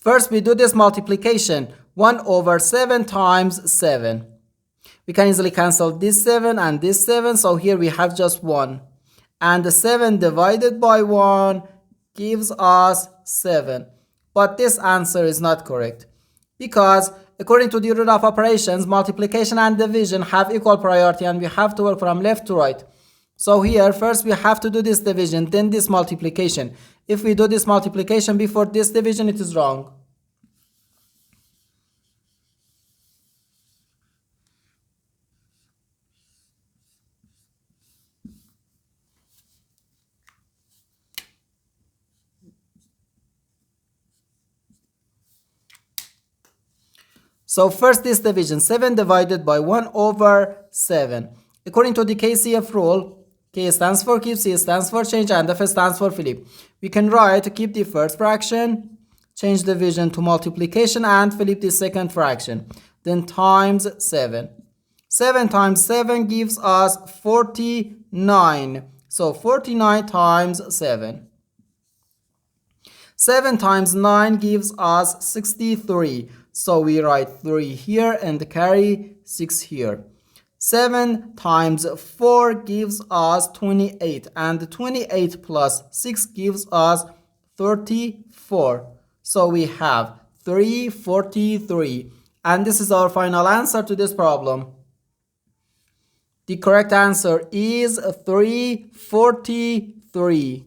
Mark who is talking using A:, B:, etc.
A: First, we do this multiplication. 1 over 7 times 7. We can easily cancel this 7 and this 7. So here we have just 1. And the 7 divided by 1 gives us 7. But this answer is not correct. Because according to the rule of operations, multiplication and division have equal priority and we have to work from left to right. So here, first we have to do this division, then this multiplication. If we do this multiplication before this division, it is wrong. So first this division, 7 divided by 1 over 7. According to the KCF rule, K stands for keep, C stands for change, and F stands for flip. We can write to keep the first fraction, change division to multiplication, and flip the second fraction. Then times 7. 7 times 7 gives us 49. So 49 times 7. 7 times 9 gives us 63. So we write 3 here and carry 6 here. 7 times 4 gives us 28. And 28 plus 6 gives us 34. So we have 343. And this is our final answer to this problem. The correct answer is 343.